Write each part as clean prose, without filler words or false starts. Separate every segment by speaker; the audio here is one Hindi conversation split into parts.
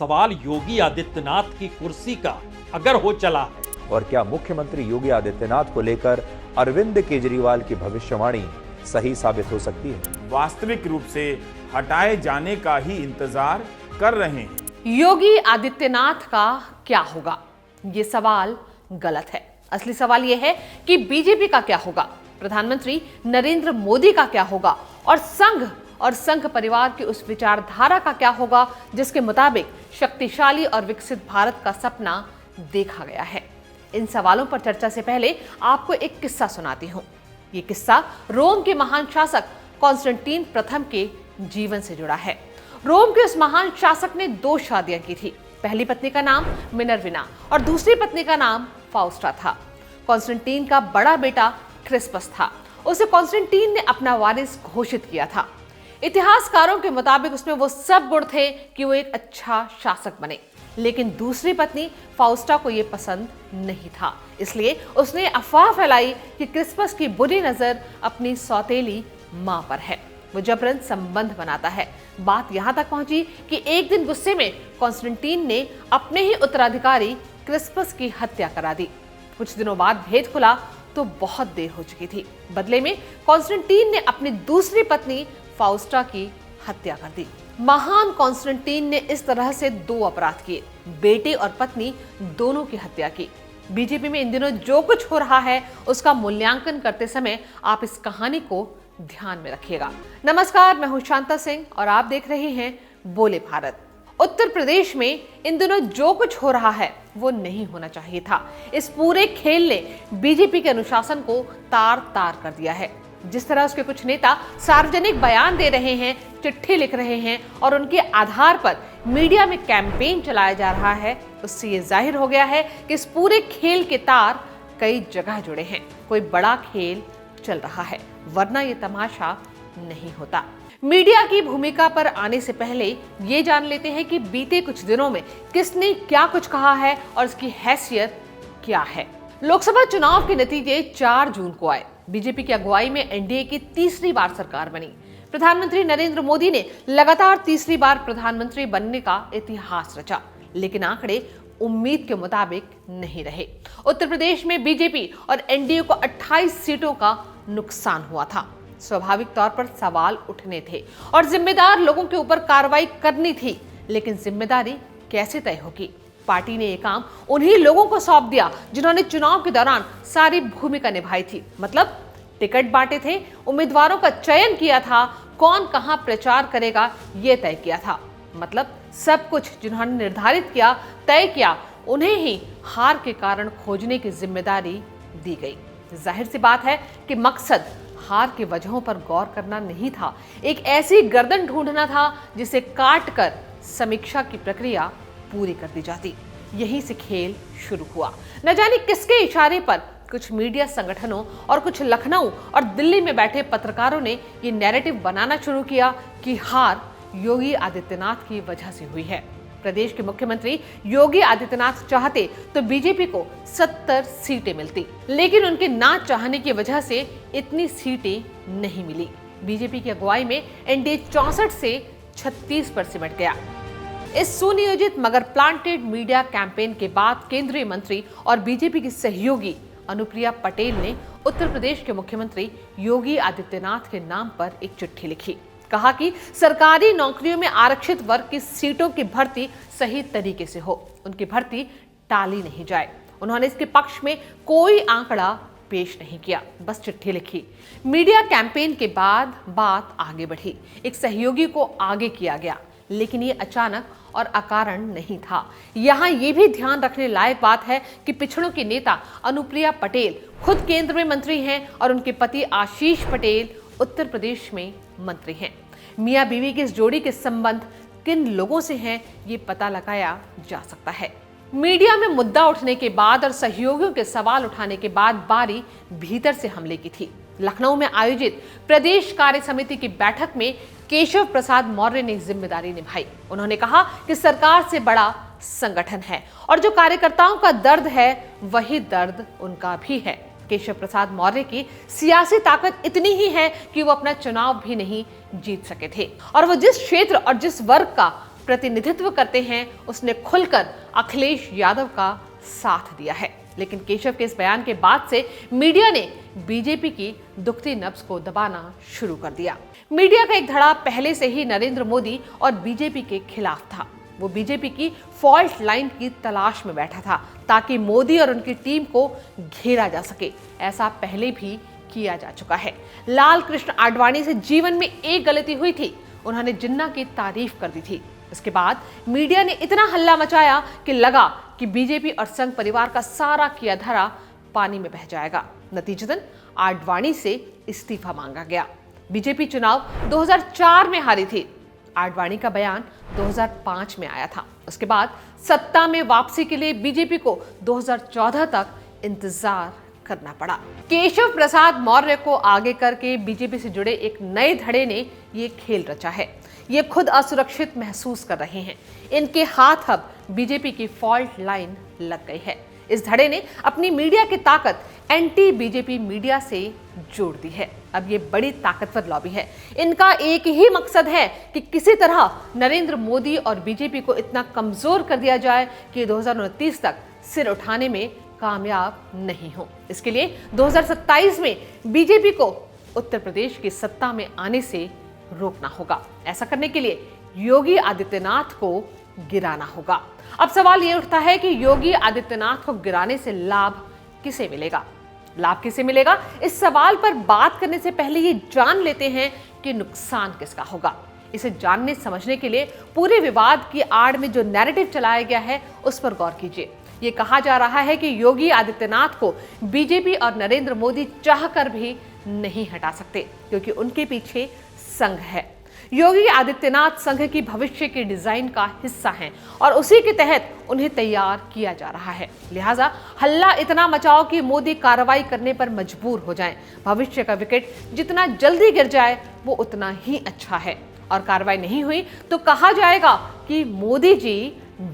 Speaker 1: सवाल योगी आदित्यनाथ की कुर्सी का अगर हो चला है,
Speaker 2: और क्या मुख्यमंत्री योगी आदित्यनाथ को लेकर अरविंद केजरीवाल की भविष्यवाणी सही साबित हो सकती है?
Speaker 3: वास्तविक रूप से हटाए जाने का ही इंतजार कर रहे हैं।
Speaker 4: योगी आदित्यनाथ का क्या होगा? ये सवाल गलत है। असली सवाल यह है कि बीजेपी का क्या होगा, प्रधानमंत्री नरेंद्र मोदी का क्या होगा, और संघ परिवार की उस विचारधारा का क्या होगा जिसके मुताबिक शक्तिशाली और विकसित भारत का सपना देखा गया है। इन सवालों पर चर्चा से पहले आपको एक किस्सा सुनाती हूं। ये किस्सा रोम के महान शासक कॉन्स्टेंटाइन प्रथम के जीवन से जुड़ा है। रोम के उस महान शासक ने 2 शादियां की थी। पहली पत्नी का नाम मिनर्विना और दूसरी पत्नी का नाम फाउस्टा था। कॉन्स्टेंटाइन का बड़ा बेटा क्रिस्पस था। उसे कॉन्स्टेंटाइन ने अपना वारिस घोषित किया था। इतिहासकारों के मुताबिक उसमें वो सब गुण थे कि वो एक अच्छा शासक बने, लेकिन दूसरी पत्नी फाउस्टा को ये पसंद नहीं था। इसलिए उसने अफवाह फैलाई कि क्रिस्पस की बुरी नजर अपनी सौतेली मां पर है। वो जबरन संबंध बनाता है। बात यहां तक पहुंची कि एक दिन गुस्से में कॉन्स्टेंटाइन ने अपने ही उत्तराधिकारी क्रिस्पस की हत्या करा दी। कुछ दिनों बाद भेद खुला तो बहुत देर हो चुकी थी। बदले में कॉन्स्टेंटाइन ने अपनी दूसरी पत्नी फाउस्टा की हत्या कर दी। महान कॉन्स्टेंटाइन ने इस तरह से 2 अपराध किए, बेटे और पत्नी दोनों की हत्या की। बीजेपी में इन दिनों जो कुछ हो रहा है उसका मूल्यांकन करते समय आप इस कहानी को ध्यान में रखिएगा। नमस्कार, मैं हूं शांता सिंह और आप देख रहे हैं बोले भारत। उत्तर प्रदेश में इन दिनों जो कुछ हो रहा है वो नहीं होना चाहिए था। इस पूरे खेल ने बीजेपी के अनुशासन को तार तार कर दिया है। जिस तरह उसके कुछ नेता सार्वजनिक बयान दे रहे हैं, चिट्ठी लिख रहे हैं और उनके आधार पर मीडिया में कैंपेन चलाया जा रहा है, उससे ये जाहिर हो गया है कि इस पूरे खेल के तार कई जगह जुड़े हैं। कोई बड़ा खेल चल रहा है, वरना ये तमाशा नहीं होता। मीडिया की भूमिका पर आने से पहले ये जान लेते हैं कि बीते कुछ दिनों में किसने क्या कुछ कहा है और इसकी हैसियत क्या है। लोकसभा चुनाव के नतीजे 4 जून को आए। बीजेपी की अगुवाई में एनडीए की तीसरी बार सरकार बनी। प्रधानमंत्री नरेंद्र मोदी ने लगातार तीसरी बार प्रधानमंत्री बनने का इतिहास रचा, लेकिन आंकड़े उम्मीद के मुताबिक नहीं रहे। उत्तर प्रदेश में बीजेपी और एनडीए को 28 सीटों का नुकसान हुआ था। स्वाभाविक तौर पर सवाल उठने थे और जिम्मेदार लोगों के ऊपर कार्रवाई करनी थी, लेकिन जिम्मेदारी कैसे तय होगी? पार्टी ने ये काम उन्हीं लोगों को सौंप दिया जिन्होंने चुनाव के दौरान सारी भूमिका निभाई थी। मतलब टिकट बांटे थे, उम्मीदवारों का चयन किया था, कौन कहां प्रचार करेगा ये तय किया था। मतलब सब कुछ जिन्होंने निर्धारित किया, तय किया, उन्हें ही हार के कारण खोजने की जिम्मेदारी दी गई। जाहिर सी बात है कि मकसद हार के वजहों पर गौर करना नहीं था, एक ऐसी गर्दन ढूंढना था जिसे काट कर समीक्षा की प्रक्रिया पूरी कर दी जाती। यहीं से खेल शुरू हुआ। न जाने किसके इशारे पर कुछ मीडिया संगठनों और कुछ लखनऊ और दिल्ली में बैठे पत्रकारों ने ये नैरेटिव बनाना शुरू किया कि हार योगी आदित्यनाथ की वजह से हुई है। प्रदेश के मुख्यमंत्री योगी आदित्यनाथ चाहते तो बीजेपी को 70 सीटें मिलती, लेकिन उनके ना चाहने की वजह से इतनी सीटें नहीं मिली। बीजेपी की अगुवाई में एनडीए 64 से 36 पर सिमट गया। इस सुनियोजित मगर प्लांटेड मीडिया कैंपेन के बाद केंद्रीय मंत्री और बीजेपी की सहयोगी अनुप्रिया पटेल ने उत्तर प्रदेश के मुख्यमंत्री योगी आदित्यनाथ के नाम पर एक चिट्ठी लिखी। कहा कि सरकारी नौकरियों में आरक्षित वर्ग की सीटों की भर्ती सही तरीके से हो, उनकी भर्ती टाली नहीं जाए। उन्होंने इसके पक्ष में कोई आंकड़ा पेश नहीं किया, बस चिट्ठी लिखी। मीडिया कैंपेन के बाद बात आगे बढ़ी, एक सहयोगी को आगे किया गया, लेकिन ये अचानक और अकारण नहीं था। यहाँ ये भी ध्यान रखने लायक बात है कि पिछड़ों की नेता अनुप्रिया पटेल खुद केंद्र में मंत्री हैं और उनके पति आशीष पटेल उत्तर प्रदेश में मंत्री हैं। मियां बीवी की इस जोड़ी के संबंध किन लोगों से हैं ये पता लगाया जा सकता है। मीडिया में मुद्दा उठने के बाद और सहयोगियों के सवाल उठाने के बाद बारी भीतर से हमले की थी। लखनऊ में आयोजित प्रदेश कार्य समिति की बैठक में केशव प्रसाद मौर्य ने जिम्मेदारी निभाई। उन्होंने कहा कि सरकार से बड़ा संगठन है और जो कार्यकर्ताओं का दर्द है वही दर्द उनका भी है। केशव प्रसाद मौर्य की सियासी ताकत इतनी ही है कि वो अपना चुनाव भी नहीं जीत सके थे और वो जिस क्षेत्र और जिस वर्ग का प्रतिनिधित्व करते हैं उसने खुलकर अखिलेश यादव का साथ दिया है। लेकिन केशव के इस बयान के बाद से मीडिया ने बीजेपी की दुखती नब्ज को दबाना शुरू कर दिया। मीडिया का एक धड़ा पहले से ही नरेंद्र मोदी और बीजेपी के खिलाफ था। वो बीजेपी की फॉल्ट लाइन की तलाश में बैठा था ताकि मोदी और उनकी टीम को घेरा जा सके। ऐसा पहले भी किया जा चुका है। लाल कृष्ण आडवाणी से जीवन में एक गलती हुई थी, उन्होंने जिन्ना की तारीफ कर दी थी। इसके बाद मीडिया ने इतना हल्ला मचाया कि लगा कि बीजेपी और संघ परिवार का सारा किया धरा पानी में बह जाएगा। नतीजतन आडवाणी से इस्तीफा मांगा गया। बीजेपी चुनाव 2004 में हारी थी। आडवाणी का बयान 2005 में आया था। उसके बाद सत्ता में वापसी के लिए बीजेपी को 2014 तक इंतजार करना पड़ा। केशव प्रसाद मौर्य को आगे करके बीजेपी से जुड़े एक नए धड़े ने ये खेल रचा है। ये खुद असुरक्षित महसूस कर रहे हैं। इनके हाथ अब बीजेपी की फॉल्ट लाइन लग गई है। इस धड़े ने अपनी मीडिया की ताकत एंटी बीजेपी मीडिया से जोड़ दी है। अब ये बड़ी ताकतवर लॉबी है। इनका एक ही मकसद है कि किसी तरह नरेंद्र मोदी और बीजेपी को इतना कमजोर कर दिया जाए कि 2029 तक सिर उठाने में कामयाब नहीं हो। इसके लिए 2027 में बीजेपी को उत्तर प्रदेश की सत्ता में आने से रोकना होगा। ऐसा करने के लिए योगी आदित्यनाथ को गिराना होगा। अब सवाल ये उठता है कि योगी आदित्यनाथ को गिराने से लाभ किसे मिलेगा? लाभ किसे मिलेगा? इस सवाल पर बात करने से पहले ये जान लेते हैं कि नुकसान किसका होगा। इसे जानने समझने के लिए पूरे विवाद की आड़ में जो नैरेटिव चलाया गया है उस पर गौर कीजिए। ये कहा जा रहा है कि योगी आदित्यनाथ को बीजेपी और नरेंद्र मोदी चाहकर भी नहीं हटा सकते क्योंकि उनके पीछे संघ है। योगी आदित्यनाथ संघ की भविष्य के डिजाइन का हिस्सा हैं और उसी के तहत उन्हें तैयार किया जा रहा है। लिहाजा हल्ला इतना मचाओ कि मोदी कार्रवाई करने पर मजबूर हो जाएं। भविष्य का विकेट जितना जल्दी गिर जाए वो उतना ही अच्छा है। और कार्रवाई नहीं हुई तो कहा जाएगा कि मोदी जी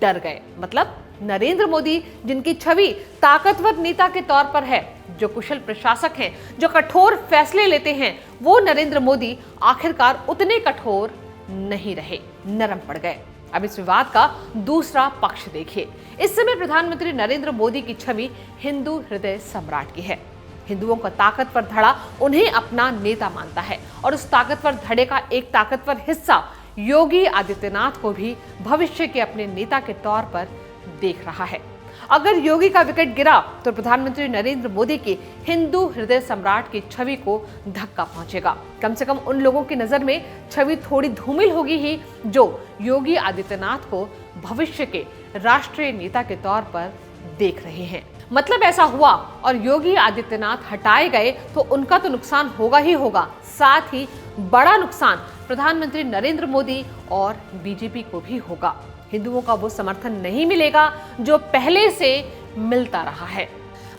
Speaker 4: डर गए। मतलब नरेंद्र मोदी जिनकी छवि ताकतवर नेता के तौर पर है, जो कुशल प्रशासक हैं, जो कठोर फैसले लेते हैं, वो नरेंद्र मोदी आखिरकार उतने कठोर नहीं रहे, नरम पड़ गए। अब इस विवाद का दूसरा पक्ष देखिए। इस समय प्रधानमंत्री नरेंद्र मोदी की छवि हिंदू हृदय सम्राट की है। हिंदुओं का ताकतवर धड़ा उन्हें अपना नेता मानता है और उस ताकतवर धड़े का एक ताकतवर हिस्सा योगी आदित्यनाथ को भी भविष्य के अपने नेता के तौर पर देख रहा है। अगर योगी का विकेट गिरा तो प्रधानमंत्री नरेंद्र मोदी के हिंदू हृदय सम्राट की छवि को धक्का पहुंचेगा। कम से कम उन लोगों की नजर में छवि थोड़ी धूमिल होगी ही जो योगी आदित्यनाथ को भविष्य के राष्ट्रीय नेता के तौर पर देख रहे हैं। मतलब ऐसा हुआ और योगी आदित्यनाथ हटाए गए तो उनका तो नुकसान होगा ही होगा, साथ ही बड़ा नुकसान प्रधानमंत्री नरेंद्र मोदी और बीजेपी को भी होगा। हिंदुओं का वो समर्थन नहीं मिलेगा जो पहले से मिलता रहा है।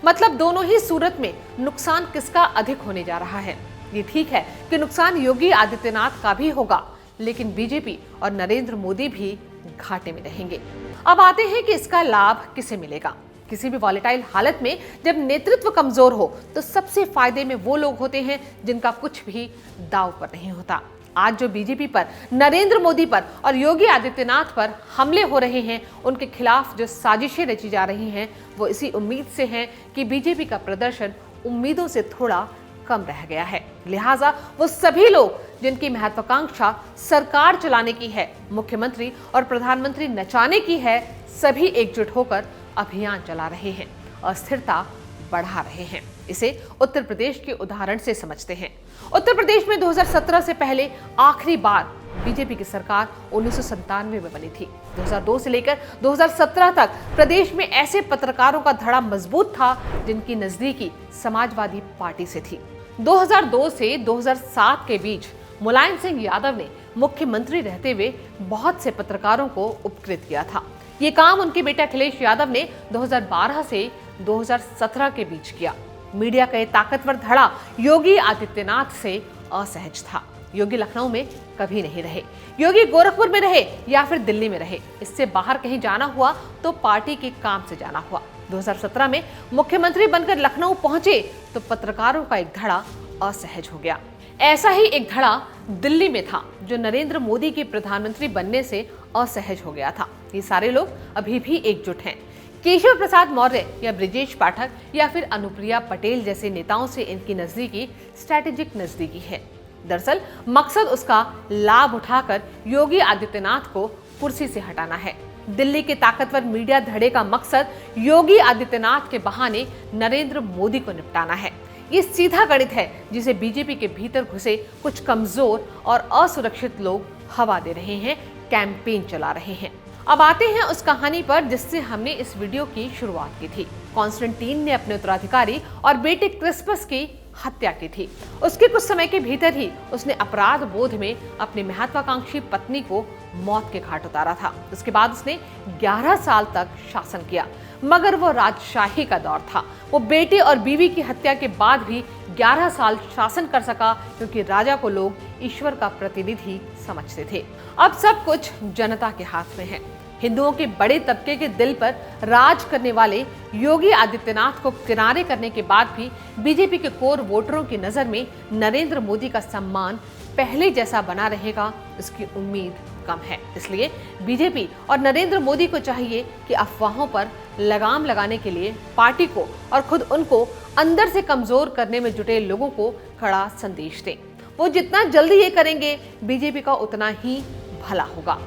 Speaker 4: मतलब दोनों ही सूरत में नुकसान किसका अधिक होने जा रहा है। ये ठीक है कि नुकसान योगी आदित्यनाथ का भी होगा, लेकिन बीजेपी और नरेंद्र मोदी भी घाटे में रहेंगे। अब आते हैं कि इसका लाभ किसे मिलेगा। किसी भी वॉलेटाइल हालत में जब नेतृत्व कमजोर हो तो सबसे फायदे में वो लोग होते हैं जिनका कुछ भी दांव पर नहीं होता। आज जो बीजेपी पर, नरेंद्र मोदी पर और योगी आदित्यनाथ पर हमले हो रहे हैं, उनके खिलाफ जो साजिशें रची जा रही हैं, वो इसी उम्मीद से हैं कि बीजेपी का प्रदर्शन उम्मीदों से थोड़ा कम रह गया है। लिहाजा वो सभी लोग जिनकी महत्वाकांक्षा सरकार चलाने की है, मुख्यमंत्री और प्रधानमंत्री नचाने की है, सभी एकजुट होकर अभियान चला रहे हैं, अस्थिरता बढ़ा रहे हैं। इसे उत्तर प्रदेश के उदाहरण से समझते हैं। उत्तर प्रदेश में 2017 से पहले आखिरी बार बीजेपी की सरकार 1997 में बनी थी। 2002 से लेकर 2017 तक प्रदेश में ऐसे पत्रकारों का धड़ा मजबूत था जिनकी नजदीकी समाजवादी पार्टी से थी। 2002 से 2007 के बीच मुलायम सिंह यादव ने मुख्यमंत्री रहते हुए बहुत से पत्रकारों को उपकृत किया था। ये काम उनके बेटे अखिलेश यादव ने 2012 से 2017 के बीच किया। मीडिया का ये ताकतवर धड़ा योगी आदित्यनाथ से असहज था। योगी लखनऊ में कभी नहीं रहे, योगी गोरखपुर में रहे या फिर दिल्ली में रहे। इससे बाहर कहीं जाना हुआ तो पार्टी के काम से जाना हुआ। 2017 में मुख्यमंत्री बनकर लखनऊ पहुंचे तो पत्रकारों का एक धड़ा असहज हो गया। ऐसा ही एक धड़ा दिल्ली में था जो नरेंद्र मोदी के प्रधानमंत्री बनने से असहज हो गया था। ये सारे लोग अभी भी एकजुट हैं। केशव प्रसाद मौर्य या ब्रिजेश पाठक या फिर अनुप्रिया पटेल जैसे नेताओं से इनकी नजदीकी स्ट्रैटेजिक नजदीकी है। दरअसल मकसद उसका लाभ उठाकर योगी आदित्यनाथ को कुर्सी से हटाना है। दिल्ली के ताकतवर मीडिया धड़े का मकसद योगी आदित्यनाथ के बहाने नरेंद्र मोदी को निपटाना है। ये सीधा गणित है जिसे बीजेपी के भीतर घुसे कुछ कमजोर और असुरक्षित लोग हवा दे रहे हैं, कैंपेन चला रहे हैं। अब आते हैं उस कहानी पर जिससे हमने इस वीडियो की शुरुआत की थी। कॉन्स्टेंटीन ने अपने उत्तराधिकारी और बेटे क्रिस्पस की हत्या की थी। उसके कुछ समय के भीतर ही उसने अपराध बोध में अपनी महत्वाकांक्षी पत्नी को मौत के घाट उतारा था। उसके बाद उसने 11 साल तक शासन किया, मगर वो राजशाही का दौर था। वो बेटे और बीवी की हत्या के बाद भी 11 साल शासन कर सका क्योंकि राजा को लोग ईश्वर का प्रतिनिधि समझते थे। अब सब कुछ जनता के हाथ में है। हिंदुओं के बड़े तबके के दिल पर राज करने वाले योगी आदित्यनाथ को किनारे करने के बाद भी बीजेपी के कोर वोटरों की नजर में नरेंद्र मोदी का सम्मान पहले जैसा बना रहेगा, इसकी उम्मीद कम है। इसलिए बीजेपी और नरेंद्र मोदी को चाहिए कि अफवाहों पर लगाम लगाने के लिए पार्टी को और खुद उनको अंदर से कमजोर करने में जुटे लोगों को कड़ा संदेश दें। वो जितना जल्दी ये करेंगे, बीजेपी का उतना ही भला होगा।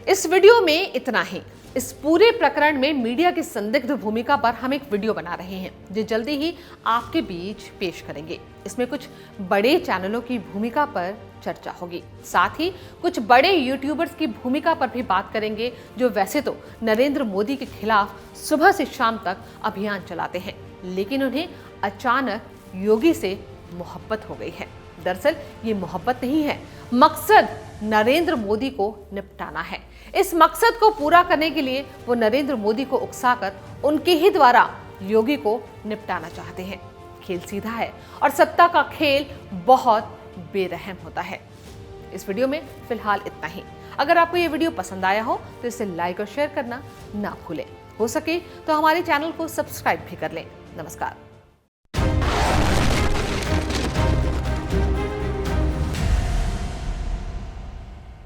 Speaker 4: इस वीडियो में इतना ही। इस पूरे प्रकरण में मीडिया की संदिग्ध भूमिका पर हम एक वीडियो बना रहे हैं जो जल्दी ही आपके बीच पेश करेंगे। इसमें कुछ बड़े चैनलों की भूमिका पर चर्चा होगी, साथ ही कुछ बड़े यूट्यूबर्स की भूमिका पर भी बात करेंगे जो वैसे तो नरेंद्र मोदी के खिलाफ सुबह से शाम तक अभियान चलाते हैं, लेकिन उन्हें अचानक योगी से मोहब्बत हो गई है। दरअसल ये मोहब्बत नहीं है, मकसद नरेंद्र मोदी को निपटाना है। इस मकसद को पूरा करने के लिए वो नरेंद्र मोदी को उकसाकर उनके ही द्वारा योगी को निपटाना चाहते हैं। खेल सीधा है और सत्ता का खेल बहुत बेरहम होता है। इस वीडियो में फिलहाल इतना ही। अगर आपको ये वीडियो पसंद आया हो तो इसे लाइक और शेयर करना ना भूलें। हो सके तो हमारे चैनल को सब्सक्राइब भी कर लें। नमस्कार।